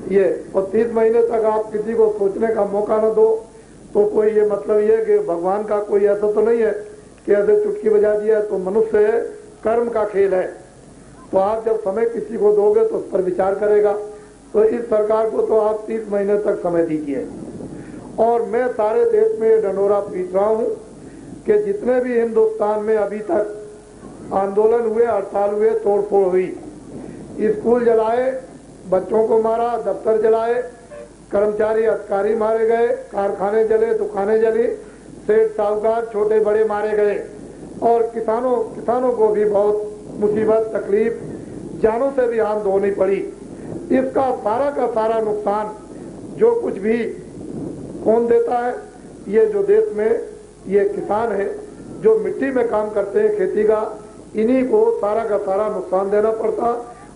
ये, और 30 महीने तक आप किसी को सोचने का मौका न दो, तो कोई ये मतलब ये कि भगवान का कोई ऐसा तो नहीं है कि ऐसे चुटकी बजा दिया। तो मनुष्य है, कर्म का खेल है। तो आप जब समय किसी को दोगे तो उस पर विचार करेगा। तो इस सरकार को तो आप 30 महीने तक समय दीजिए। और मैं सारे देश में ये ढंढोरा पीट रहा हूँ कि जितने भी हिंदुस्तान में अभी तक आंदोलन हुए, हड़ताल हुए, तोड़फोड़ हुई, स्कूल जलाए, बच्चों को मारा, दफ्तर जलाए, कर्मचारी अधिकारी मारे गए, कारखाने जले, दुकानें जली, सेठ साहूकार छोटे बड़े मारे गए, और किसानों को भी बहुत मुसीबत, तकलीफ, जानों से भी हाथ धोनी पड़ी। इसका सारा का सारा नुकसान जो कुछ भी कौन देता है? ये जो देश में ये किसान है, जो मिट्टी में काम करते हैं खेती का, इन्हीं को सारा का सारा नुकसान देना पड़ता।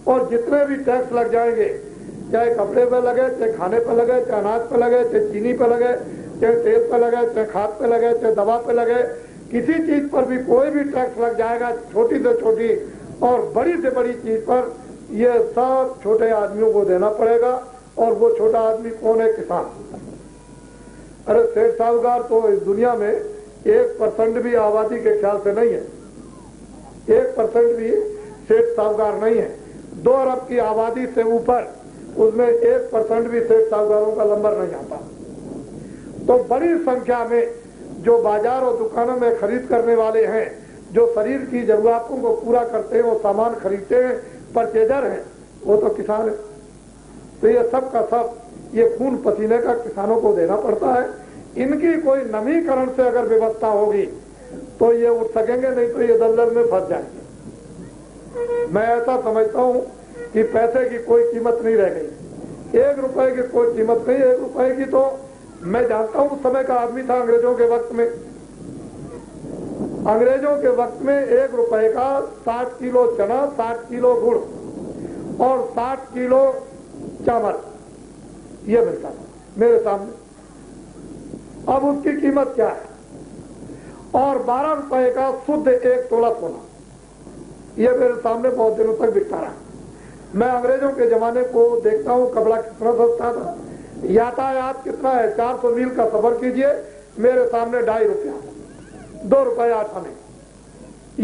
और जितने भी टैक्स लग जाएंगे, चाहे कपड़े पे लगे, चाहे खाने पे लगे, चाहे अनाज पे लगे, चाहे चीनी पे लगे, चाहे तेल पे लगे, चाहे खाद पे लगे, चाहे दवा पे लगे, किसी चीज पर भी कोई भी टैक्स लग जाएगा, छोटी से छोटी और बड़ी से बड़ी चीज पर, ये सब छोटे आदमियों को देना पड़ेगा। और वो छोटा आदमी कौन है? किसान। अरे सेठ साहूकार तो इस दुनिया में 1% भी आबादी के ख्याल से नहीं है। 1% भी सेठ साहूकार नहीं है। 2 अरब की आबादी से ऊपर, उसमें 1% भी सेठ साहूकारों का नंबर नहीं आता। तो बड़ी संख्या में जो बाजार और दुकानों में खरीद करने वाले हैं, जो शरीर की जरूरतों को पूरा करते हैं, वो सामान खरीदते हैं, परचेजर हैं, वो तो किसान है। तो ये सब का सब ये खून पसीने का किसानों को देना पड़ता है। इनकी कोई नवीकरण से अगर व्यवस्था होगी तो ये उठ सकेंगे, नहीं तो ये दलदल में फंस जाएंगे। मैं ऐसा समझता हूँ कि पैसे की कोई कीमत नहीं रह गई। 1 रुपए की कोई कीमत नहीं। 1 रुपए की तो मैं जानता हूँ उस समय का आदमी था अंग्रेजों के वक्त में। अंग्रेजों के वक्त में 1 रुपए का 60 किलो चना, 60 किलो गुड़ और 60 किलो चावल ये मिलता था मेरे सामने। अब उसकी कीमत क्या है? और 12 रुपए का शुद्ध 1 तोला सोना, ये मेरे सामने बहुत दिनों तक बिकता रहा। मैं अंग्रेजों के जमाने को देखता हूँ, कपड़ा कितना सस्ता था, यातायात कितना है। 400 मील का सफर कीजिए, मेरे सामने 2.5 रुपया, 2 रुपए 8 आने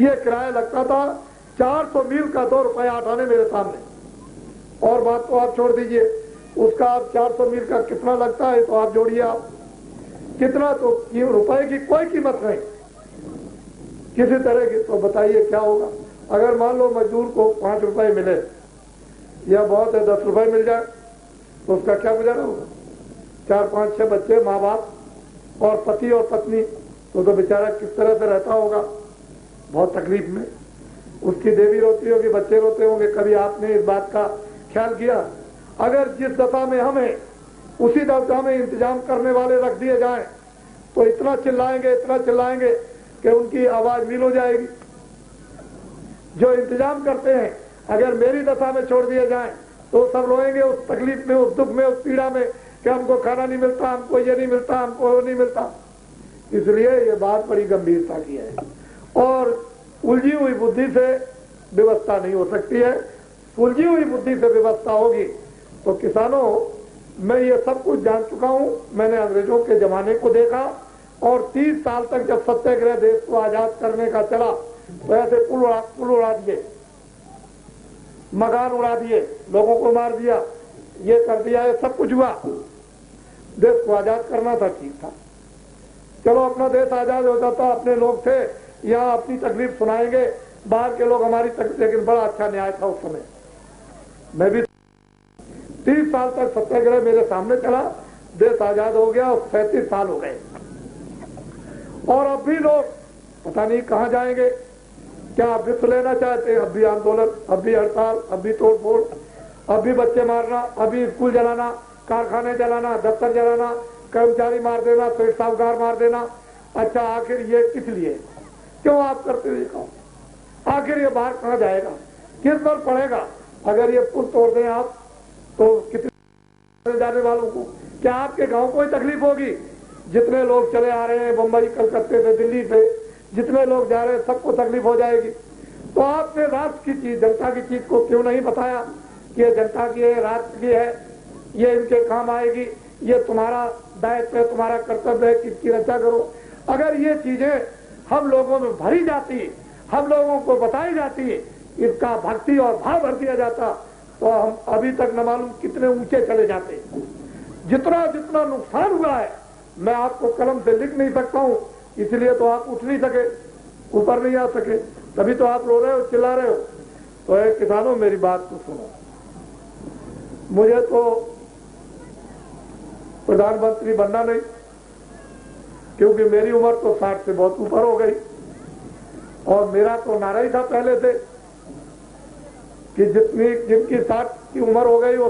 ये किराया लगता था। 400 मील का 2 रुपए 8 आने मेरे सामने। और बात तो आप छोड़ दीजिए, उसका आप 400 मील का कितना लगता है तो आप जोड़िए आप कितना। तो रुपए की कोई कीमत नहीं किसी तरह की। तो बताइए क्या होगा? अगर मान लो मजदूर को 5 रुपए मिले, या बहुत है 10 रुपए मिल जाए, तो उसका क्या गुजारा होगा? 4, 5, 6 बच्चे, माँ बाप और पति और पत्नी, तो बेचारा किस तरह से रहता होगा? बहुत तकलीफ में। उसकी देवी रोती होगी, बच्चे रोते होंगे। कभी आपने इस बात का ख्याल किया? अगर जिस दशा में हम हैं उसी दशा में इंतजाम करने वाले रख दिए जाएं तो इतना चिल्लाएंगे कि उनकी आवाज मील हो जाएगी। जो इंतजाम करते हैं अगर मेरी दशा में छोड़ दिए जाएं तो सब रोएंगे उस तकलीफ में, उस दुख में, उस पीड़ा में कि हमको खाना नहीं मिलता, हमको ये नहीं मिलता, हमको वो नहीं मिलता। इसलिए ये बात बड़ी गंभीरता की है और उलझी हुई बुद्धि से व्यवस्था नहीं हो सकती है। उलझी हुई बुद्धि से व्यवस्था होगी तो किसानों, मैं ये सब कुछ जान चुका हूं। मैंने अंग्रेजों के जमाने को देखा और 30 साल तक जब सत्याग्रह देश को आजाद करने का चला तो ऐसे पुल उड़ा दिए, मकान उड़ा दिए, लोगों को मार दिया, ये कर दिया, ये सब कुछ हुआ। देश को आजाद करना था, ठीक था, चलो अपना देश आजाद हो जाता, अपने लोग थे यहाँ अपनी तकलीफ सुनाएंगे, बाहर के लोग हमारी तकलीफ। लेकिन बड़ा अच्छा न्याय था उस समय। मैं भी 30 साल तक सत्याग्रह मेरे सामने चला, देश आजाद हो गया और 37 साल हो गए और अब भी लोग पता नहीं कहां जाएंगे। क्या अब भी तो लेना चाहते हैं? अब भी आंदोलन, अब भी हड़ताल, अब भी तोड़फोड़, अब भी बच्चे मारना, अभी स्कूल जलाना, कारखाने जलाना, दफ्तर जलाना, कर्मचारी मार देना, सेठ साहूकार मार देना। अच्छा आखिर ये किस लिए? क्यों आप करते हो ये काम? आखिर ये बाहर कहां जाएगा? किस पर पड़ेगा? अगर ये पुल तोड़ दें आप तो कितने जाने वालों को, क्या आपके गांव को ही तकलीफ होगी? जितने लोग चले आ रहे हैं बंबई, कलकत्ते से, दिल्ली से, जितने लोग जा रहे हैं सबको तकलीफ हो जाएगी। तो आपने राष्ट्र की चीज, जनता की चीज को क्यों नहीं बताया कि ये जनता की है, राष्ट्र की है? ये इनके काम आएगी, ये तुम्हारा दायित्व है, तुम्हारा कर्तव्य है कि इसकी रक्षा करो। अगर ये चीजें हम लोगों में भरी जाती, हम लोगों को बताई जाती, इसका भक्ति और भाव भर दिया जाता, तो हम अभी तक न मालूम कितने ऊंचे चले जाते। जितना जितना नुकसान हुआ है मैं आपको कलम से लिख नहीं सकता हूं, इसलिए तो आप उठ नहीं सके, ऊपर नहीं आ सके, तभी तो आप रो रहे हो, चिल्ला रहे हो। तो किसानों मेरी बात को सुनो, मुझे तो प्रधानमंत्री बनना नहीं, क्योंकि मेरी उम्र तो 60 से बहुत ऊपर हो गई, और मेरा तो नारा ही था पहले से कि जिनकी 60 की उम्र हो गई वो